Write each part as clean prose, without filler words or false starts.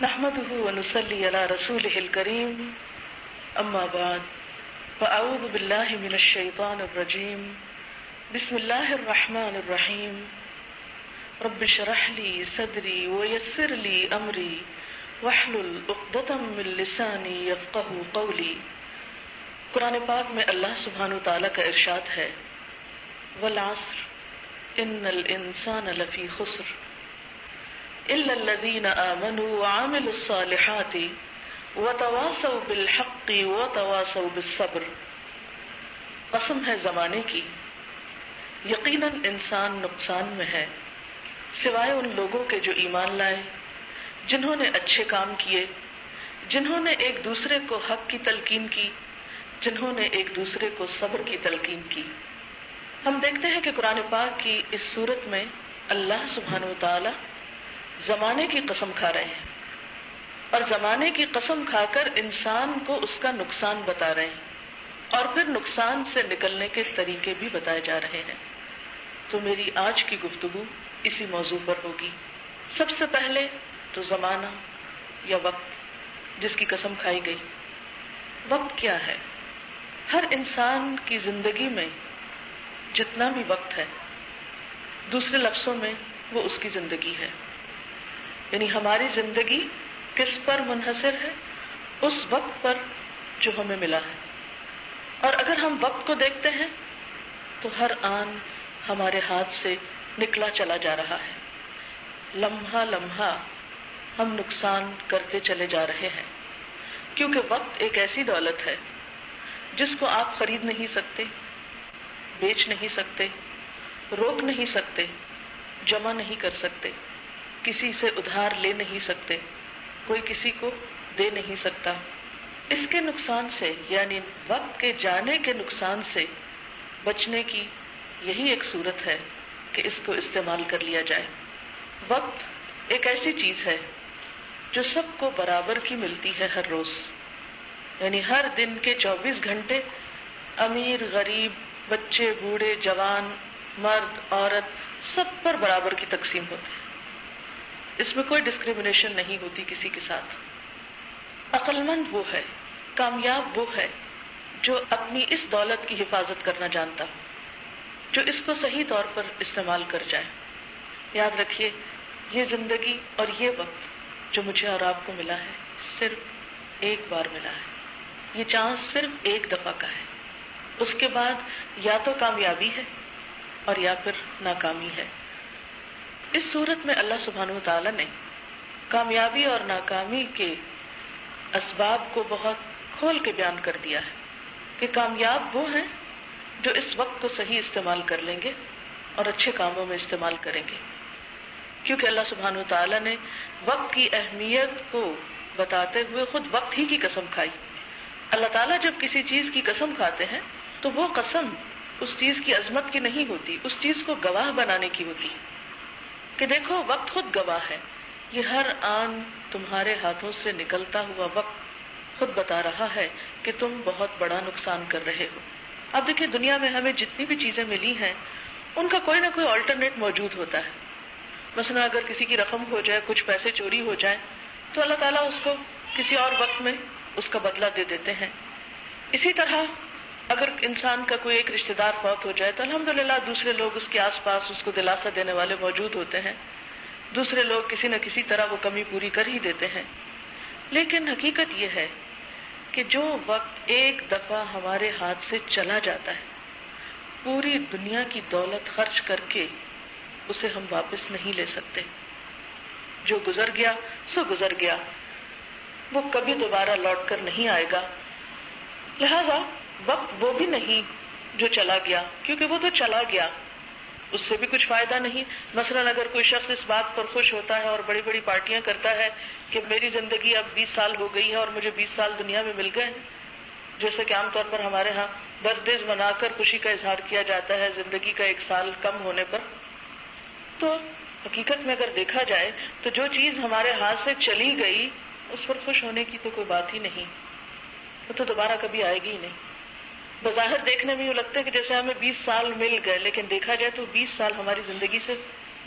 نحمده ونصلي على رسوله الكريم اما بعد فاعوذ بالله من الشيطان الرجيم بسم الله الرحمن الرحيم رب اشرح لي صدري ويسر لي امري واحلل عقدة من لساني يفقهوا قولي۔ قرآن پاک میں اللہ سبحانہ وتعالی کا ارشاد ہے والعصر ان الانسان لفی خسر الا الذين آمنوا وعملوا الصالحات وتواصوا بالحق وتواصوا بالصبر۔ قسم ہے زمانے کی، یقیناً انسان نقصان میں ہے سوائے ان لوگوں کے جو ایمان لائے، جنہوں نے اچھے کام کیے، جنہوں نے ایک دوسرے کو حق کی تلقین کی، جنہوں نے ایک دوسرے کو صبر کی تلقین کی۔ ہم دیکھتے ہیں کہ قرآن پاک کی اس صورت میں اللہ سبحانہ وتعالی زمانے کی قسم کھا رہے ہیں اور زمانے کی قسم کھا کر انسان کو اس کا نقصان بتا رہے ہیں اور پھر نقصان سے نکلنے کے طریقے بھی بتائے جا رہے ہیں۔ تو میری آج کی گفتگو اسی موضوع پر ہوگی۔ سب سے پہلے تو زمانہ یا وقت جس کی قسم کھائی گئی۔ وقت کیا ہے؟ ہر انسان کی زندگی میں جتنا بھی وقت ہے، دوسرے لفظوں میں وہ اس کی زندگی ہے، یعنی ہماری زندگی کس پر منحصر ہے؟ اس وقت پر جو ہمیں ملا ہے۔ اور اگر ہم وقت کو دیکھتے ہیں تو ہر آن ہمارے ہاتھ سے نکلا چلا جا رہا ہے، لمحہ لمحہ ہم نقصان کرتے چلے جا رہے ہیں، کیونکہ وقت ایک ایسی دولت ہے جس کو آپ خرید نہیں سکتے، بیچ نہیں سکتے، روک نہیں سکتے، جمع نہیں کر سکتے، کسی سے ادھار لے نہیں سکتے، کوئی کسی کو دے نہیں سکتا۔ اس کے نقصان سے، یعنی وقت کے جانے کے نقصان سے بچنے کی یہی ایک صورت ہے کہ اس کو استعمال کر لیا جائے۔ وقت ایک ایسی چیز ہے جو سب کو برابر کی ملتی ہے ہر روز، یعنی ہر دن کے 24 گھنٹے امیر غریب، بچے بوڑھے جوان، مرد عورت، سب پر برابر کی تقسیم ہوتی ہے۔ اس میں کوئی ڈسکریمنیشن نہیں ہوتی کسی کے ساتھ۔ عقل مند وہ ہے، کامیاب وہ ہے جو اپنی اس دولت کی حفاظت کرنا جانتا ہو، جو اس کو صحیح طور پر استعمال کر جائے۔ یاد رکھیے، یہ زندگی اور یہ وقت جو مجھے اور آپ کو ملا ہے صرف ایک بار ملا ہے، یہ چانس صرف ایک دفعہ کا ہے۔ اس کے بعد یا تو کامیابی ہے اور یا پھر ناکامی ہے۔ اس صورت میں اللہ سبحانہ وتعالی نے کامیابی اور ناکامی کے اسباب کو بہت کھول کے بیان کر دیا ہے کہ کامیاب وہ ہیں جو اس وقت کو صحیح استعمال کر لیں گے اور اچھے کاموں میں استعمال کریں گے، کیونکہ اللہ سبحانہ وتعالی نے وقت کی اہمیت کو بتاتے ہوئے خود وقت ہی کی قسم کھائی۔ اللہ تعالیٰ جب کسی چیز کی قسم کھاتے ہیں تو وہ قسم اس چیز کی عظمت کی نہیں ہوتی، اس چیز کو گواہ بنانے کی ہوتی ہے کہ دیکھو وقت خود گواہ ہے، یہ ہر آن تمہارے ہاتھوں سے نکلتا ہوا وقت خود بتا رہا ہے کہ تم بہت بڑا نقصان کر رہے ہو۔ اب دیکھیں، دنیا میں ہمیں جتنی بھی چیزیں ملی ہیں ان کا کوئی نہ کوئی آلٹرنیٹ موجود ہوتا ہے۔ مثلا اگر کسی کی رقم کھو جائے، کچھ پیسے چوری ہو جائیں تو اللہ تعالیٰ اس کو کسی اور وقت میں اس کا بدلہ دے دیتے ہیں۔ اسی طرح اگر انسان کا کوئی ایک رشتہ دار فوت ہو جائے تو الحمدللہ دوسرے لوگ اس کے آس پاس اس کو دلاسا دینے والے موجود ہوتے ہیں، دوسرے لوگ کسی نہ کسی طرح وہ کمی پوری کر ہی دیتے ہیں۔ لیکن حقیقت یہ ہے کہ جو وقت ایک دفعہ ہمارے ہاتھ سے چلا جاتا ہے، پوری دنیا کی دولت خرچ کر کے اسے ہم واپس نہیں لے سکتے۔ جو گزر گیا سو گزر گیا، وہ کبھی دوبارہ لوٹ کر نہیں آئے گا۔ لہذا وقت وہ بھی نہیں جو چلا گیا، کیونکہ وہ تو چلا گیا، اس سے بھی کچھ فائدہ نہیں۔ مثلا اگر کوئی شخص اس بات پر خوش ہوتا ہے اور بڑی بڑی پارٹیاں کرتا ہے کہ میری زندگی اب 20 سال ہو گئی ہے اور مجھے 20 سال دنیا میں مل گئے، جیسے کہ عام طور پر ہمارے ہاں برتھ ڈیز منا کر خوشی کا اظہار کیا جاتا ہے زندگی کا 1 سال کم ہونے پر، تو حقیقت میں اگر دیکھا جائے تو جو چیز ہمارے ہاتھ سے چلی گئی اس پر خوش ہونے کی تو کوئی بات ہی نہیں، وہ تو دوبارہ کبھی آئے گی ہی نہیں۔ بظاہر دیکھنے میں یوں لگتا ہے کہ جیسے ہمیں 20 سال مل گئے، لیکن دیکھا جائے تو 20 سال ہماری زندگی سے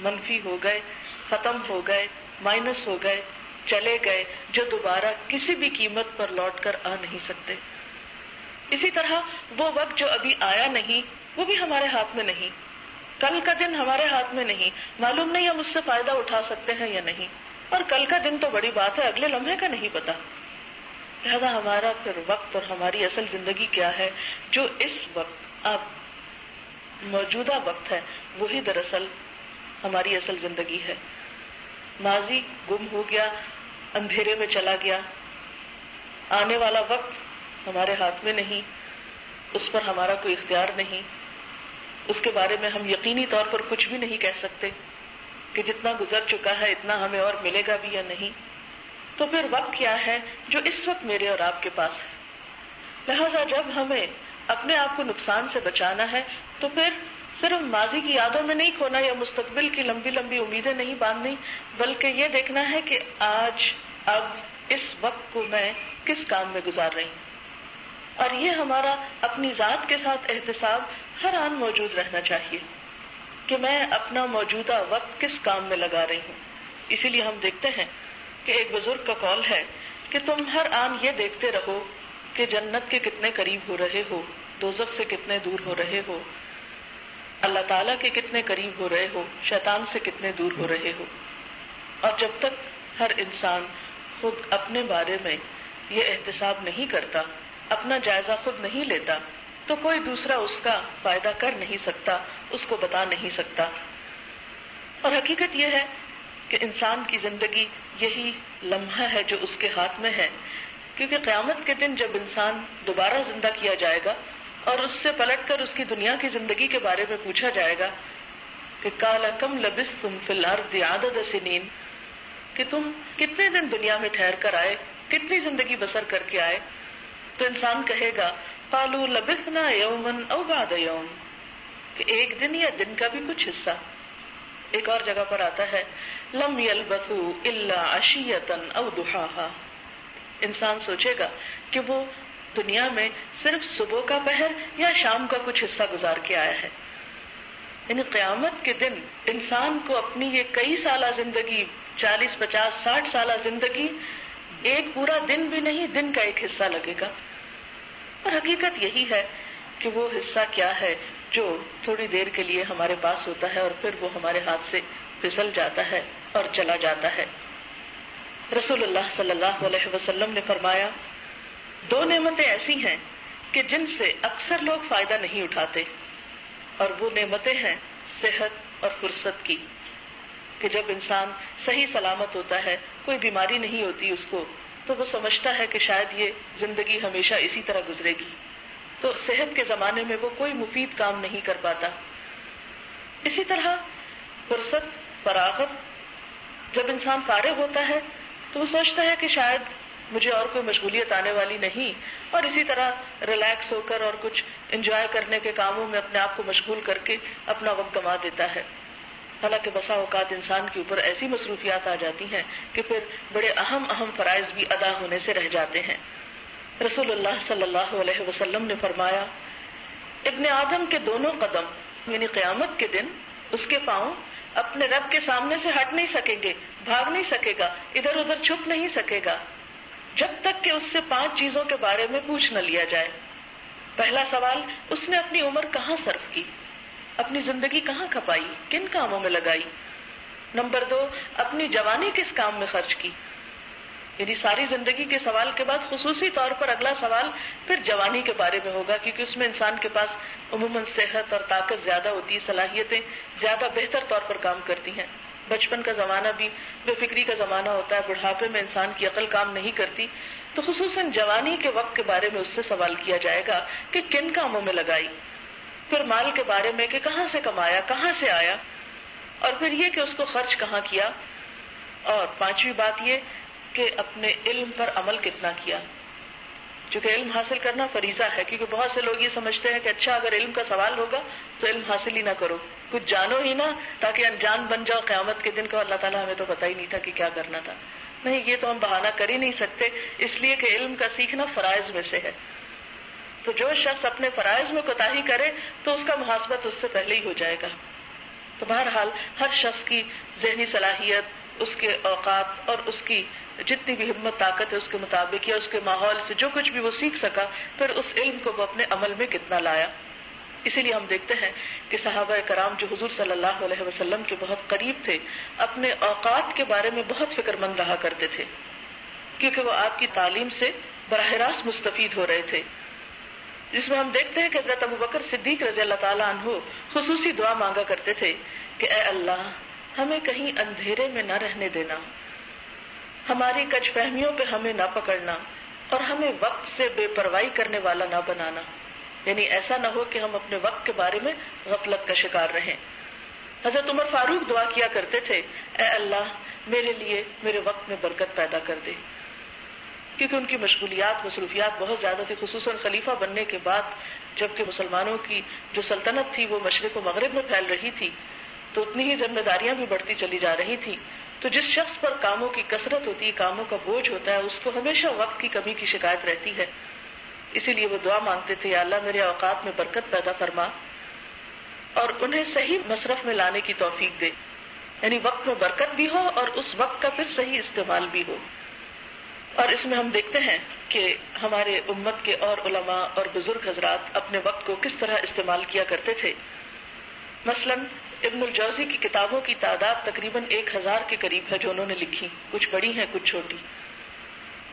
منفی ہو گئے، ختم ہو گئے، مائنس ہو گئے، چلے گئے جو دوبارہ کسی بھی قیمت پر لوٹ کر آ نہیں سکتے۔ اسی طرح وہ وقت جو ابھی آیا نہیں وہ بھی ہمارے ہاتھ میں نہیں، کل کا دن ہمارے ہاتھ میں نہیں، معلوم نہیں ہم اس سے فائدہ اٹھا سکتے ہیں یا نہیں، اور کل کا دن تو بڑی بات ہے، اگلے لمحے کا نہیں پتا۔ لہذا ہمارا پھر وقت اور ہماری اصل زندگی کیا ہے، جو اس وقت اب موجودہ وقت ہے وہی دراصل ہماری اصل زندگی ہے۔ ماضی گم ہو گیا، اندھیرے میں چلا گیا، آنے والا وقت ہمارے ہاتھ میں نہیں، اس پر ہمارا کوئی اختیار نہیں، اس کے بارے میں ہم یقینی طور پر کچھ بھی نہیں کہہ سکتے کہ جتنا گزر چکا ہے اتنا ہمیں اور ملے گا بھی یا نہیں۔ تو پھر وقت کیا ہے جو اس وقت میرے اور آپ کے پاس ہے؟ لہذا جب ہمیں اپنے آپ کو نقصان سے بچانا ہے تو پھر صرف ماضی کی یادوں میں نہیں کھونا یا مستقبل کی لمبی لمبی امیدیں نہیں باندھنی، بلکہ یہ دیکھنا ہے کہ آج اب اس وقت کو میں کس کام میں گزار رہی ہوں، اور یہ ہمارا اپنی ذات کے ساتھ احتساب ہر آن موجود رہنا چاہیے کہ میں اپنا موجودہ وقت کس کام میں لگا رہی ہوں۔ اسی لیے ہم دیکھتے ہیں کہ ایک بزرگ کا قول ہے کہ تم ہر آن یہ دیکھتے رہو کہ جنت کے کتنے قریب ہو رہے ہو، دوزخ سے کتنے دور ہو رہے ہو، اللہ تعالیٰ کے کتنے قریب ہو رہے ہو، شیطان سے کتنے دور ہو رہے ہو۔ اور جب تک ہر انسان خود اپنے بارے میں یہ احتساب نہیں کرتا، اپنا جائزہ خود نہیں لیتا، تو کوئی دوسرا اس کا فائدہ کر نہیں سکتا، اس کو بتا نہیں سکتا۔ اور حقیقت یہ ہے کہ انسان کی زندگی یہی لمحہ ہے جو اس کے ہاتھ میں ہے، کیونکہ قیامت کے دن جب انسان دوبارہ زندہ کیا جائے گا اور اس سے پلٹ کر اس کی دنیا کی زندگی کے بارے میں پوچھا جائے گا کہ قال کم لبثتم فی الارض عدد سنین، کہ تم کتنے دن دنیا میں ٹھہر کر آئے، کتنی زندگی بسر کر کے آئے، تو انسان کہے گا قالوا لبثنا یوما او بعد یوم، کہ ایک دن یا دن کا بھی کچھ حصہ۔ ایک اور جگہ پر آتا ہے لم یلبثوا الا عشیۃ او ضحاھا، انسان سوچے گا کہ وہ دنیا میں صرف صبح کا پہر یا شام کا کچھ حصہ گزار کے آیا ہے۔ یعنی قیامت کے دن انسان کو اپنی یہ کئی سالہ زندگی، 40 50 60 سالہ زندگی، ایک پورا دن بھی نہیں، دن کا ایک حصہ لگے گا۔ اور حقیقت یہی ہے کہ وہ حصہ کیا ہے جو تھوڑی دیر کے لیے ہمارے پاس ہوتا ہے اور پھر وہ ہمارے ہاتھ سے پھسل جاتا ہے اور چلا جاتا ہے۔ رسول اللہ صلی اللہ علیہ وسلم نے فرمایا، دو نعمتیں ایسی ہیں کہ جن سے اکثر لوگ فائدہ نہیں اٹھاتے، اور وہ نعمتیں ہیں صحت اور فرصت کی، کہ جب انسان صحیح سلامت ہوتا ہے، کوئی بیماری نہیں ہوتی اس کو، تو وہ سمجھتا ہے کہ شاید یہ زندگی ہمیشہ اسی طرح گزرے گی، تو صحت کے زمانے میں وہ کوئی مفید کام نہیں کر پاتا۔ اسی طرح فرصت، فراغت، جب انسان فارغ ہوتا ہے تو وہ سوچتا ہے کہ شاید مجھے اور کوئی مشغولیت آنے والی نہیں، اور اسی طرح ریلیکس ہو کر اور کچھ انجوائے کرنے کے کاموں میں اپنے آپ کو مشغول کر کے اپنا وقت گنوا دیتا ہے۔ حالانکہ بسا اوقات انسان کے اوپر ایسی مصروفیات آ جاتی ہیں کہ پھر بڑے اہم فرائض بھی ادا ہونے سے رہ جاتے ہیں۔ رسول اللہ صلی اللہ علیہ وسلم نے فرمایا، ابن آدم کے دونوں قدم، یعنی قیامت کے دن اس کے پاؤں اپنے رب کے سامنے سے ہٹ نہیں سکیں گے، بھاگ نہیں سکے گا، ادھر ادھر چھپ نہیں سکے گا، جب تک کہ اس سے 5 چیزوں کے بارے میں پوچھ نہ لیا جائے۔ پہلا سوال، اس نے اپنی عمر کہاں صرف کی، اپنی زندگی کہاں کھپائی، کن کاموں میں لگائی۔ نمبر 2، اپنی جوانی کس کام میں خرچ کی۔ یعنی ساری زندگی کے سوال کے بعد خصوصی طور پر اگلا سوال پھر جوانی کے بارے میں ہوگا، کیونکہ اس میں انسان کے پاس عموماً صحت اور طاقت زیادہ ہوتی ہے، صلاحیتیں زیادہ بہتر طور پر کام کرتی ہیں۔ بچپن کا زمانہ بھی بے فکری کا زمانہ ہوتا ہے، بڑھاپے میں انسان کی عقل کام نہیں کرتی، تو خصوصاً جوانی کے وقت کے بارے میں اس سے سوال کیا جائے گا کہ کن کاموں میں لگائی۔ پھر مال کے بارے میں کہ کہاں سے کمایا، کہاں سے آیا، اور پھر یہ کہ اس کو خرچ کہاں کیا، اور 5ویں بات یہ کہ اپنے علم پر عمل کتنا کیا، چونکہ علم حاصل کرنا فریضہ ہے۔ کیونکہ بہت سے لوگ یہ سمجھتے ہیں کہ اچھا اگر علم کا سوال ہوگا تو علم حاصل ہی نہ کرو، کچھ جانو ہی نہ تاکہ انجان بن جاؤ قیامت کے دن کو اللہ تعالیٰ ہمیں تو پتہ ہی نہیں تھا کہ کیا کرنا تھا۔ نہیں، یہ تو ہم بہانہ کر ہی نہیں سکتے، اس لیے کہ علم کا سیکھنا فرائض میں سے ہے۔ تو جو شخص اپنے فرائض میں کوتاہی کرے تو اس کا محاسبہ اس سے پہلے ہی ہو جائے گا۔ تو بہرحال ہر شخص کی ذہنی صلاحیت، اس کے اوقات اور اس کی جتنی بھی ہمت طاقت ہے اس کے مطابق یا اس کے ماحول سے جو کچھ بھی وہ سیکھ سکا، پھر اس علم کو وہ اپنے عمل میں کتنا لایا۔ اسی لیے ہم دیکھتے ہیں کہ صحابہ کرام جو حضور صلی اللہ علیہ وسلم کے بہت قریب تھے، اپنے اوقات کے بارے میں بہت فکر مند رہا کرتے تھے، کیونکہ وہ آپ کی تعلیم سے براہ راست مستفید ہو رہے تھے، جس میں ہم دیکھتے ہیں کہ حضرت ابوبکر صدیق رضی اللہ تعالیٰ عنہ خصوصی دعا مانگا کرتے تھے کہ اے اللہ ہمیں کہیں اندھیرے میں نہ رہنے دینا، ہماری کج فہمیوں پہ ہمیں نہ پکڑنا، اور ہمیں وقت سے بے پرواہی کرنے والا نہ بنانا، یعنی ایسا نہ ہو کہ ہم اپنے وقت کے بارے میں غفلت کا شکار رہیں۔ حضرت عمر فاروق دعا کیا کرتے تھے اے اللہ میرے لیے میرے وقت میں برکت پیدا کر دے، کیونکہ ان کی مشغولیات مصروفیات بہت زیادہ تھی، خصوصاً خلیفہ بننے کے بعد جبکہ مسلمانوں کی جو سلطنت تھی وہ مشرق و مغرب میں پھیل رہی تھی، تو اتنی ہی ذمہ داریاں بھی بڑھتی چلی جا رہی تھی، تو جس شخص پر کاموں کی کثرت ہوتی ہے، کاموں کا بوجھ ہوتا ہے، اس کو ہمیشہ وقت کی کمی کی شکایت رہتی ہے۔ اسی لیے وہ دعا مانگتے تھے یا اللہ میرے اوقات میں برکت پیدا فرما اور انہیں صحیح مصرف میں لانے کی توفیق دے، یعنی وقت میں برکت بھی ہو اور اس وقت کا پھر صحیح استعمال بھی ہو۔ اور اس میں ہم دیکھتے ہیں کہ ہمارے امت کے اور علماء اور بزرگ حضرات اپنے وقت کو کس طرح استعمال کیا کرتے تھے۔ مثلاً ابن الجوزی کی کتابوں کی تعداد تقریباً 1000 کے قریب ہے جو انہوں نے لکھی، کچھ بڑی ہیں کچھ چھوٹی۔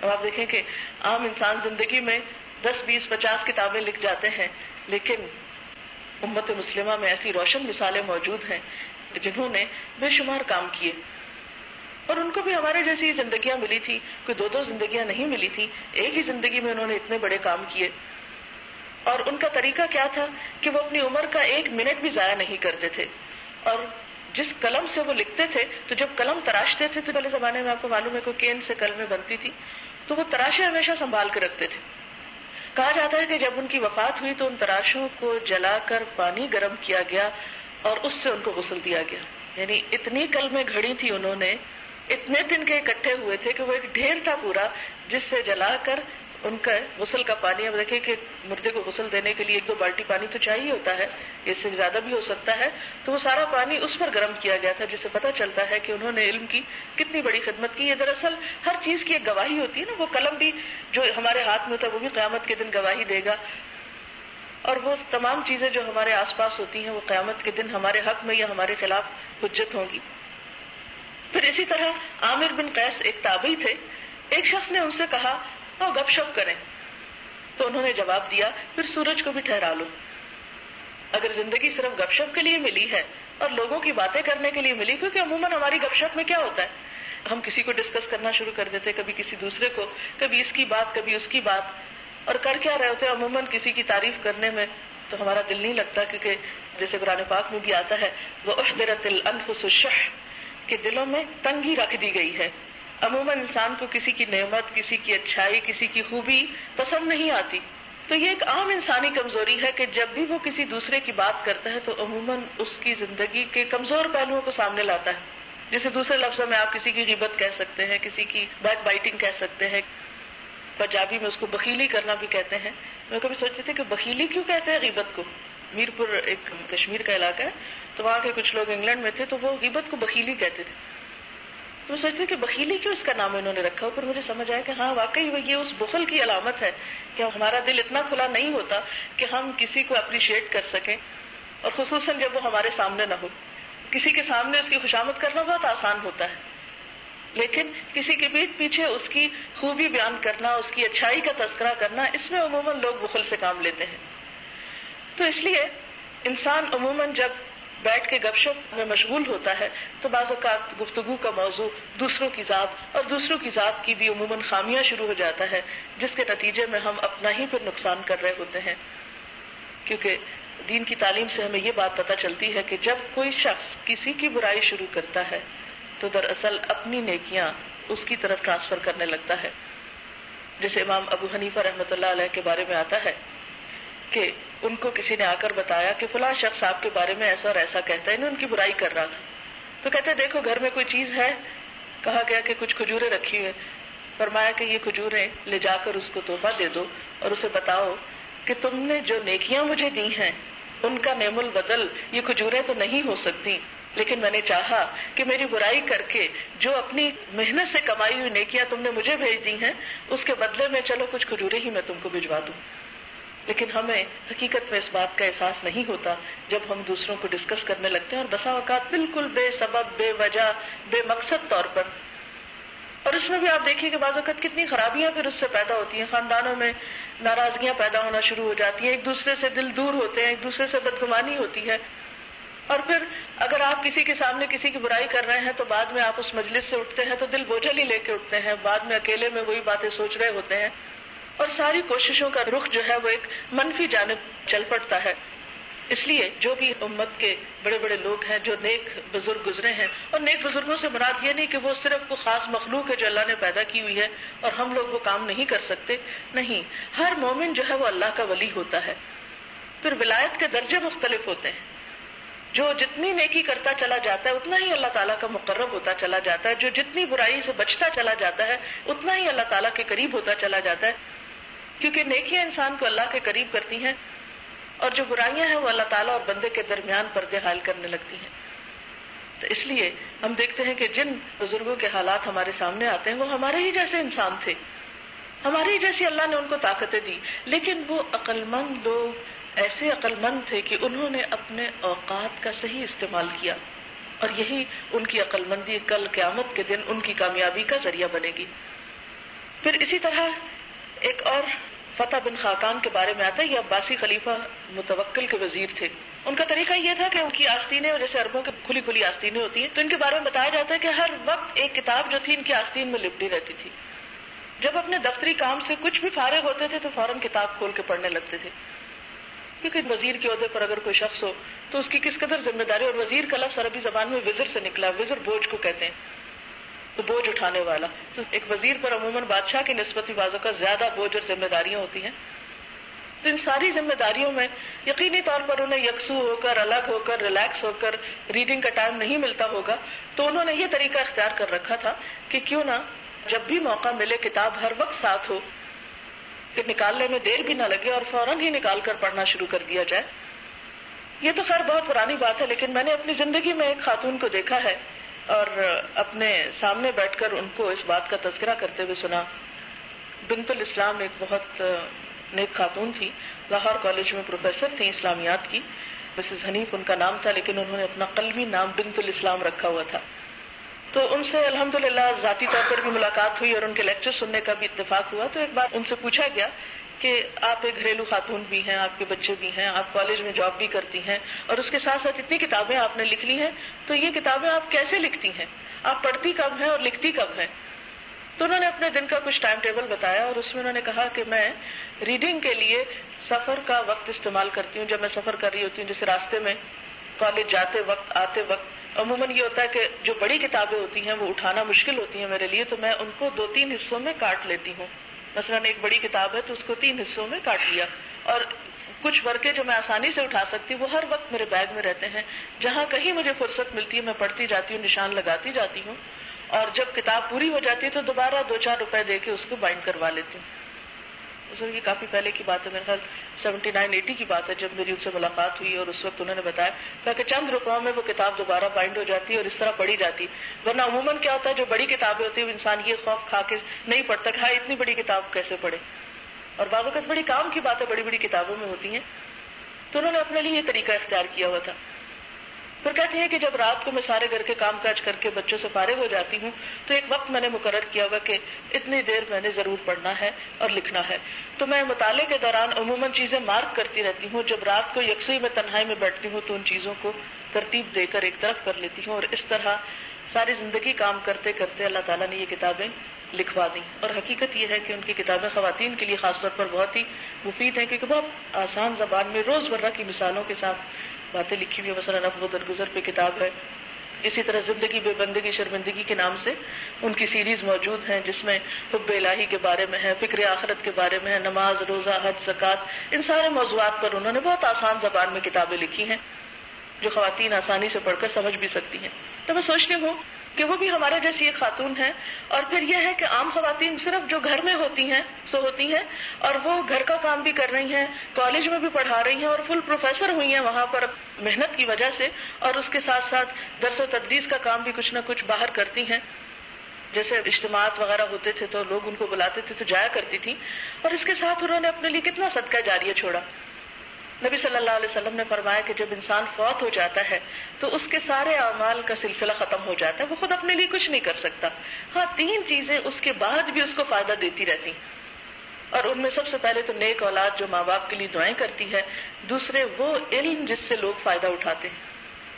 اب آپ دیکھیں کہ عام انسان زندگی میں 10 20 50 کتابیں لکھ جاتے ہیں، لیکن امت مسلمہ میں ایسی روشن مثالیں موجود ہیں جنہوں نے بے شمار کام کیے، اور ان کو بھی ہمارے جیسی زندگیاں ملی تھی، کوئی 2 زندگیاں نہیں ملی تھی، ایک ہی زندگی میں انہوں نے اتنے بڑے کام کیے۔ اور ان کا طریقہ کیا تھا کہ وہ اپنی عمر کا 1 منٹ بھی ضائع نہیں کرتے تھے، اور جس قلم سے وہ لکھتے تھے تو جب قلم تراشتے تھے تو پہلے زمانے میں آپ کو معلوم ہے کوئی کین سے قلمیں بنتی تھی، تو وہ تراشے ہمیشہ سنبھال کے رکھتے تھے۔ کہا جاتا ہے کہ جب ان کی وفات ہوئی تو ان تراشوں کو جلا کر پانی گرم کیا گیا اور اس سے ان کو غسل دیا گیا، یعنی اتنی قلمیں گھڑی تھی انہوں نے، اتنے دن کے اکٹھے ہوئے تھے کہ وہ ایک ڈھیر تھا پورا، جس سے جلا کر ان کا غسل کا پانی، اب دیکھیں کہ مردے کو غسل دینے کے لیے 1 2 بالٹی پانی تو چاہیے ہوتا ہے، اس سے زیادہ بھی ہو سکتا ہے، تو وہ سارا پانی اس پر گرم کیا گیا تھا، جس سے پتہ چلتا ہے کہ انہوں نے علم کی کتنی بڑی خدمت کی۔ یہ دراصل ہر چیز کی ایک گواہی ہوتی ہے نا، وہ قلم بھی جو ہمارے ہاتھ میں ہوتا ہے وہ بھی قیامت کے دن گواہی دے گا، اور وہ تمام چیزیں جو ہمارے آس پاس ہوتی ہیں وہ قیامت کے دن ہمارے حق میں یا ہمارے خلاف حجت ہوں گی۔ پھر اسی طرح عامر بن قیس ایک تابعی تھے، ایک شخص نے ان سے کہا آؤ گپ شپ کریں، تو انہوں نے جواب دیا پھر سورج کو بھی ٹھہرا لو۔ اگر زندگی صرف گپ شپ کے لیے ملی ہے اور لوگوں کی باتیں کرنے کے لیے ملی، کیونکہ عموماً ہماری گپ شپ میں کیا ہوتا ہے، ہم کسی کو ڈسکس کرنا شروع کر دیتے، کبھی کسی دوسرے کو، کبھی اس کی بات کبھی اس کی بات، اور کر کیا رہے ہوتے عموماً کسی کی تعریف کرنے میں تو ہمارا دل نہیں لگتا، کیونکہ جیسے قرآن پاک میں بھی آتا ہے وَأُحْضِرَتِ الْأَنفُسُ الشُّحَّ، کہ دلوں میں تنگی رکھ دی گئی ہے۔ عموماً انسان کو کسی کی نعمت، کسی کی اچھائی، کسی کی خوبی پسند نہیں آتی، تو یہ ایک عام انسانی کمزوری ہے کہ جب بھی وہ کسی دوسرے کی بات کرتا ہے تو عموماً اس کی زندگی کے کمزور پہلوؤں کو سامنے لاتا ہے۔ جیسے دوسرے لفظوں میں آپ کسی کی غیبت کہہ سکتے ہیں، کسی کی بیک بائٹنگ کہہ سکتے ہیں، پنجابی میں اس کو بخیلی کرنا بھی کہتے ہیں۔ میں کبھی سوچتی تھی کہ بخیلی کیوں کہتے ہیں غیبت کو؟ میرپور ایک کشمیر کا علاقہ ہے، تو وہاں کے کچھ لوگ انگلینڈ میں تھے تو وہ غیبت کو بخیلی کہتے تھے، تو میں سوچتی کہ بخیلی کیوں اس کا نام انہوں نے رکھا، پھر مجھے سمجھ آیا کہ ہاں واقعی یہ اس بخل کی علامت ہے کہ ہمارا دل اتنا کھلا نہیں ہوتا کہ ہم کسی کو اپریشیٹ کر سکیں، اور خصوصاً جب وہ ہمارے سامنے نہ ہو۔ کسی کے سامنے اس کی خوشامد کرنا بہت آسان ہوتا ہے، لیکن کسی کے پیٹھ پیچھے اس کی خوبی بیان کرنا، اس کی اچھائی کا تذکرہ کرنا، اس میں عموماً لوگ بخل سے کام لیتے ہیں۔ تو اس لیے انسان عموماً جب بیٹھ کے گپ شپ میں مشغول ہوتا ہے تو بعض اوقات گفتگو کا موضوع دوسروں کی ذات اور دوسروں کی ذات کی بھی عموماً خامیاں شروع ہو جاتا ہے، جس کے نتیجے میں ہم اپنا ہی پھر نقصان کر رہے ہوتے ہیں۔ کیونکہ دین کی تعلیم سے ہمیں یہ بات پتہ چلتی ہے کہ جب کوئی شخص کسی کی برائی شروع کرتا ہے تو دراصل اپنی نیکیاں اس کی طرف ٹرانسفر کرنے لگتا ہے۔ جیسے امام ابو حنیفہ رحمۃ اللہ علیہ کے بارے میں آتا ہے کہ ان کو کسی نے آ کر بتایا کہ فلاں شخص آپ کے بارے میں ایسا اور ایسا کہتا ہے، انہیں ان کی برائی کر رہا تھا، تو کہتے دیکھو گھر میں کوئی چیز ہے، کہا گیا کہ کچھ کھجوریں رکھی ہوئے، فرمایا کہ یہ کھجوریں لے جا کر اس کو تحفہ دے دو اور اسے بتاؤ کہ تم نے جو نیکیاں مجھے دی ہیں ان کا نعم البدل یہ کھجوریں تو نہیں ہو سکتی، لیکن میں نے چاہا کہ میری برائی کر کے جو اپنی محنت سے کمائی ہوئی نیکیاں تم نے مجھے بھیج دی ہیں اس کے بدلے میں چلو کچھ کھجورے ہی میں تم کو بھجوا دوں. لیکن ہمیں حقیقت میں اس بات کا احساس نہیں ہوتا جب ہم دوسروں کو ڈسکس کرنے لگتے ہیں، اور بسا اوقات بالکل بے سبب، بے وجہ، بے مقصد طور پر. اور اس میں بھی آپ دیکھیے کہ بعض اوقات کتنی خرابیاں پھر اس سے پیدا ہوتی ہیں. خاندانوں میں ناراضگیاں پیدا ہونا شروع ہو جاتی ہیں، ایک دوسرے سے دل دور ہوتے ہیں، ایک دوسرے سے بدگمانی ہوتی ہے. اور پھر اگر آپ کسی کے سامنے کسی کی برائی کر رہے ہیں تو بعد میں آپ اس مجلس سے اٹھتے ہیں تو دل بوجھل ہی لے کے اٹھتے ہیں، بعد میں اکیلے میں وہی باتیں سوچ رہے ہوتے ہیں، اور ساری کوششوں کا رخ جو ہے وہ ایک منفی جانب چل پڑتا ہے. اس لیے جو بھی امت کے بڑے بڑے لوگ ہیں، جو نیک بزرگ گزرے ہیں، اور نیک بزرگوں سے مراد یہ نہیں کہ وہ صرف کوئی خاص مخلوق ہے جو اللہ نے پیدا کی ہوئی ہے اور ہم لوگ وہ کام نہیں کر سکتے، نہیں، ہر مومن جو ہے وہ اللہ کا ولی ہوتا ہے. پھر ولایت کے درجے مختلف ہوتے ہیں. جو جتنی نیکی کرتا چلا جاتا ہے اتنا ہی اللہ تعالیٰ کا مقرب ہوتا چلا جاتا ہے، جو جتنی برائی سے بچتا چلا جاتا ہے اتنا ہی اللہ تعالیٰ کے قریب ہوتا چلا جاتا ہے، کیونکہ نیکیاں انسان کو اللہ کے قریب کرتی ہیں اور جو برائیاں ہیں وہ اللہ تعالیٰ اور بندے کے درمیان پردے حائل کرنے لگتی ہیں. تو اس لیے ہم دیکھتے ہیں کہ جن بزرگوں کے حالات ہمارے سامنے آتے ہیں وہ ہمارے ہی جیسے انسان تھے، ہمارے ہی جیسی اللہ نے ان کو طاقتیں دی، لیکن وہ عقل مند لوگ ایسے عقل مند تھے کہ انہوں نے اپنے اوقات کا صحیح استعمال کیا، اور یہی ان کی عقل مندی کل قیامت کے دن ان کی کامیابی کا ذریعہ بنے گی. پھر اسی طرح ایک اور فتح بن خاقان کے بارے میں آتا ہے، یہ عباسی خلیفہ متوکل کے وزیر تھے. ان کا طریقہ یہ تھا کہ ان کی آستینیں، اور جیسے عربوں کی کھلی کھلی آستینیں ہوتی ہیں، تو ان کے بارے میں بتایا جاتا ہے کہ ہر وقت ایک کتاب جو تھی ان کی آستین میں لپٹی رہتی تھی. جب اپنے دفتری کام سے کچھ بھی فارغ ہوتے تھے تو فوراً کتاب کھول کے پڑھنے لگتے تھے، کیونکہ وزیر کے عہدے پر اگر کوئی شخص ہو تو اس کی کس قدر ذمہ داری. اور وزیر کا لفظ عربی زبان میں وزر سے نکلا، وزر بوجھ کو کہتے ہیں، تو بوجھ اٹھانے والا. تو ایک وزیر پر عموماً بادشاہ کی نسبت بازوں کا زیادہ بوجھ اور ذمہ داریاں ہوتی ہیں. تو ان ساری ذمہ داریوں میں یقینی طور پر انہیں یکسو ہو کر، الگ ہو کر، ریلیکس ہو کر ریڈنگ کا ٹائم نہیں ملتا ہوگا. تو انہوں نے یہ طریقہ اختیار کر رکھا تھا کہ کیوں نہ جب بھی موقع ملے کتاب ہر وقت ساتھ ہو کہ نکالنے میں دیر بھی نہ لگے اور فوراً ہی نکال کر پڑھنا شروع کر دیا جائے. یہ تو خیر بہت پرانی بات ہے، لیکن میں نے اپنی زندگی میں ایک خاتون کو دیکھا ہے اور اپنے سامنے بیٹھ کر ان کو اس بات کا تذکرہ کرتے ہوئے سنا. بنت الاسلام ایک بہت نیک خاتون تھی، لاہور کالج میں پروفیسر تھیں اسلامیات کی. مسز حنیف ان کا نام تھا، لیکن انہوں نے اپنا قلبی نام بنت الاسلام رکھا ہوا تھا. تو ان سے الحمدللہ ذاتی طور پر بھی ملاقات ہوئی اور ان کے لیکچر سننے کا بھی اتفاق ہوا. تو ایک بار ان سے پوچھا گیا کہ آپ ایک گھریلو خاتون بھی ہیں، آپ کے بچے بھی ہیں، آپ کالج میں جاب بھی کرتی ہیں، اور اس کے ساتھ ساتھ اتنی کتابیں آپ نے لکھ لی ہیں، تو یہ کتابیں آپ کیسے لکھتی ہیں؟ آپ پڑھتی کب ہیں اور لکھتی کب ہیں؟ تو انہوں نے اپنے دن کا کچھ ٹائم ٹیبل بتایا، اور اس میں انہوں نے کہا کہ میں ریڈنگ کے لیے سفر کا وقت استعمال کرتی ہوں. جب میں سفر کر رہی ہوتی ہوں، جیسے راستے میں کالج جاتے وقت، آتے وقت، عموماً یہ ہوتا ہے کہ جو بڑی کتابیں ہوتی ہیں وہ اٹھانا مشکل ہوتی ہیں میرے لیے، تو میں ان کو 2-3 حصوں میں کاٹ لیتی ہوں. مثلاً ایک بڑی کتاب ہے تو اس کو 3 حصوں میں کاٹ لیا، اور کچھ ورقے جو میں آسانی سے اٹھا سکتی ہوں وہ ہر وقت میرے بیگ میں رہتے ہیں. جہاں کہیں مجھے فرصت ملتی ہے میں پڑھتی جاتی ہوں، نشان لگاتی جاتی ہوں، اور جب کتاب پوری ہو جاتی ہے تو دوبارہ 2-4 روپے دے کے اس کو بائنڈ کروا لیتی ہوں. یہ کافی پہلے کی بات ہے، میرے خیال 79-80 کی بات ہے جب میری ان سے ملاقات ہوئی، اور اس وقت انہوں نے بتایا کہا کہ چند روپوں میں وہ کتاب دوبارہ بائنڈ ہو جاتی ہے اور اس طرح پڑھی جاتی. ورنہ عموماً کیا ہوتا ہے جو بڑی کتابیں ہوتی ہیں انسان یہ خوف کھا کے نہیں پڑھتا کہ ہاں اتنی بڑی کتاب کیسے پڑھے، اور بعض اوقات بڑی کام کی باتیں بڑی بڑی کتابوں میں ہوتی ہیں. تو انہوں نے اپنے لیے یہ طریقہ اختیار کیا ہوا تھا. پھر کہتے ہیں کہ جب رات کو میں سارے گھر کے کام کاج کر کے بچوں سے فارغ ہو جاتی ہوں تو ایک وقت میں نے مقرر کیا ہوا کہ اتنی دیر میں نے ضرور پڑھنا ہے اور لکھنا ہے. تو میں مطالعے کے دوران عموماً چیزیں مارک کرتی رہتی ہوں. جب رات کو یکسوئی میں تنہائی میں بیٹھتی ہوں تو ان چیزوں کو ترتیب دے کر ایک طرف کر لیتی ہوں، اور اس طرح ساری زندگی کام کرتے کرتے اللہ تعالیٰ نے یہ کتابیں لکھوا دیں. اور حقیقت یہ ہے کہ ان کی کتابیں خواتین کے لیے خاص طور پر بہت ہی مفید ہیں، کیونکہ بہت آسان زبان میں روز مرہ کی مثالوں کے ساتھ باتیں لکھی ہوئی. مثلا افو درگزر پہ کتاب ہے. اسی طرح زندگی بے بندگی شرمندگی کے نام سے ان کی سیریز موجود ہیں جس میں حب الہی کے بارے میں ہے، فکر آخرت کے بارے میں ہے، نماز، روزہ، حج، زکوٰۃ، ان سارے موضوعات پر انہوں نے بہت آسان زبان میں کتابیں لکھی ہیں جو خواتین آسانی سے پڑھ کر سمجھ بھی سکتی ہیں. تو میں سوچتی ہوں کہ وہ بھی ہمارے جیسی ایک خاتون ہے. اور پھر یہ ہے کہ عام خواتین صرف جو گھر میں ہوتی ہیں اور وہ گھر کا کام بھی کر رہی ہیں, کالج میں بھی پڑھا رہی ہیں اور فل پروفیسر ہوئی ہیں وہاں پر محنت کی وجہ سے, اور اس کے ساتھ ساتھ درس و تدریس کا کام بھی کچھ نہ کچھ باہر کرتی ہیں. جیسے اجتماعات وغیرہ ہوتے تھے تو لوگ ان کو بلاتے تھے تو جایا کرتی تھی, اور اس کے ساتھ انہوں نے اپنے لیے کتنا صدقہ جاریہ چھوڑا. نبی صلی اللہ علیہ وسلم نے فرمایا کہ جب انسان فوت ہو جاتا ہے تو اس کے سارے اعمال کا سلسلہ ختم ہو جاتا ہے, وہ خود اپنے لیے کچھ نہیں کر سکتا. ہاں 3 چیزیں اس کے بعد بھی اس کو فائدہ دیتی رہتی, اور ان میں سب سے پہلے تو نیک اولاد جو ماں باپ کے لیے دعائیں کرتی ہے, دوسرے وہ علم جس سے لوگ فائدہ اٹھاتے ہیں.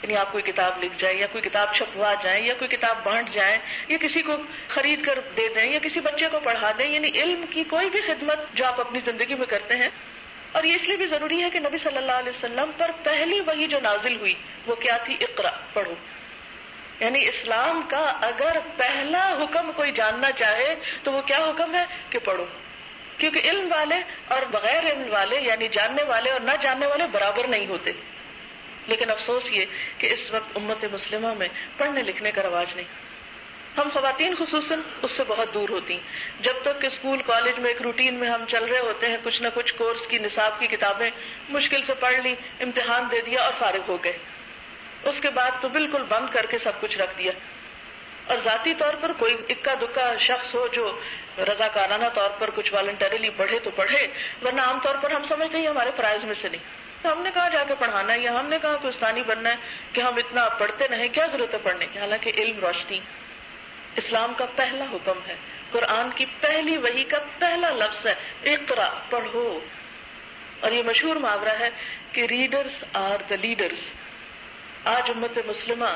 یعنی آپ کوئی کتاب لکھ جائیں یا کوئی کتاب چھپوا جائیں یا کوئی کتاب بانٹ جائیں یا کسی کو خرید کر دے دیں یا کسی بچے کو پڑھا دیں, یعنی علم کی کوئی بھی خدمت جو آپ اپنی زندگی میں کرتے ہیں. اور یہ اس لیے بھی ضروری ہے کہ نبی صلی اللہ علیہ وسلم پر پہلی وحی جو نازل ہوئی وہ کیا تھی؟ اقرا, پڑھو. یعنی اسلام کا اگر پہلا حکم کوئی جاننا چاہے تو وہ کیا حکم ہے کہ پڑھو, کیونکہ علم والے اور بغیر علم والے یعنی جاننے والے اور نہ جاننے والے برابر نہیں ہوتے. لیکن افسوس یہ کہ اس وقت امت مسلمہ میں پڑھنے لکھنے کا رواج نہیں. ہم خواتین خصوصاً اس سے بہت دور ہوتی ہیں. جب تک کہ اسکول کالج میں ایک روٹین میں ہم چل رہے ہوتے ہیں, کچھ نہ کچھ کورس کی نصاب کی کتابیں مشکل سے پڑھ لی, امتحان دے دیا اور فارغ ہو گئے. اس کے بعد تو بالکل بند کر کے سب کچھ رکھ دیا. اور ذاتی طور پر کوئی اکا دکا شخص ہو جو رضاکارانہ طور پر کچھ والنٹریلی پڑھے تو پڑھے, ورنہ عام طور پر ہم سمجھتے ہیں ہمارے فرائض میں سے نہیں. ہم نے کہا جا کے پڑھانا ہے یا ہم نے کہا کوئی استانی بننا ہے کہ ہم اتنا پڑھتے نہیں, کیا ضرورت ہے پڑھنے کی. حالانکہ علم روشنی اسلام کا پہلا حکم ہے, قرآن کی پہلی وحی کا پہلا لفظ ہے اقرا, پڑھو. اور یہ مشہور محاورہ ہے کہ ریڈرز آر دا لیڈرز. آج امت مسلمہ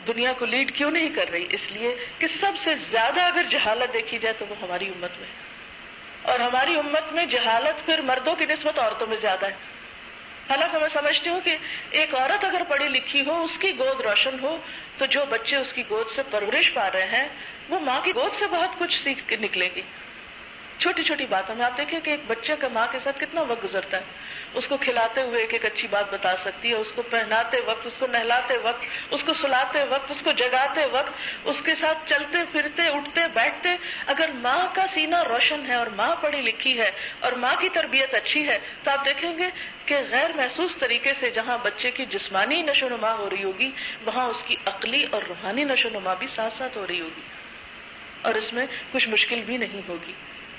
دنیا کو لیڈ کیوں نہیں کر رہی؟ اس لیے کہ سب سے زیادہ اگر جہالت دیکھی جائے تو وہ ہماری امت میں, اور ہماری امت میں جہالت پھر مردوں کی نسبت عورتوں میں زیادہ ہے. حالانکہ میں سمجھتی ہوں کہ ایک عورت اگر پڑھی لکھی ہو, اس کی گود روشن ہو, تو جو بچے اس کی گود سے پرورش پا رہے ہیں وہ ماں کی گود سے بہت کچھ سیکھ کے نکلے گی. چھوٹی چھوٹی باتوں میں آپ دیکھیں کہ ایک بچے کا ماں کے ساتھ کتنا وقت گزرتا ہے. اس کو کھلاتے ہوئے ایک ایک اچھی بات بتا سکتی ہے, اس کو پہناتے وقت, اس کو نہلاتے وقت, اس کو سلاتے وقت, اس کو جگاتے وقت, اس کے ساتھ چلتے پھرتے اٹھتے بیٹھتے. اگر ماں کا سینہ روشن ہے اور ماں پڑھی لکھی ہے اور ماں کی تربیت اچھی ہے تو آپ دیکھیں گے کہ غیر محسوس طریقے سے جہاں بچے کی جسمانی نشو و نما ہو رہی ہوگی وہاں اس کی عقلی اور روحانی نشو و نما بھی ساتھ ساتھ ہو رہی ہوگی, اور اس میں کچھ مشکل بھی نہیں ہوگی.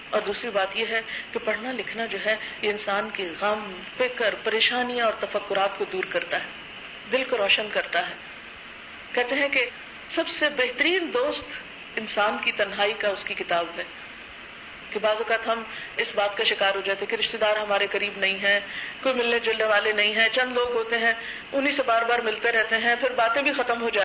اور دوسری بات یہ ہے کہ پڑھنا لکھنا جو ہے یہ انسان کے غم, فکر, پریشانیاں اور تفکرات کو دور کرتا ہے, دل کو روشن کرتا ہے. کہتے ہیں کہ سب سے بہترین دوست انسان کی تنہائی کا اس کی کتاب ہے. کہ بعض اوقات ہم اس بات کا شکار ہو جاتے کہ رشتہ دار ہمارے قریب نہیں ہیں, کوئی ملنے جلنے والے نہیں ہیں, چند لوگ ہوتے ہیں, انہی سے بار بار ملتے رہتے ہیں, پھر باتیں بھی ختم ہو جاتی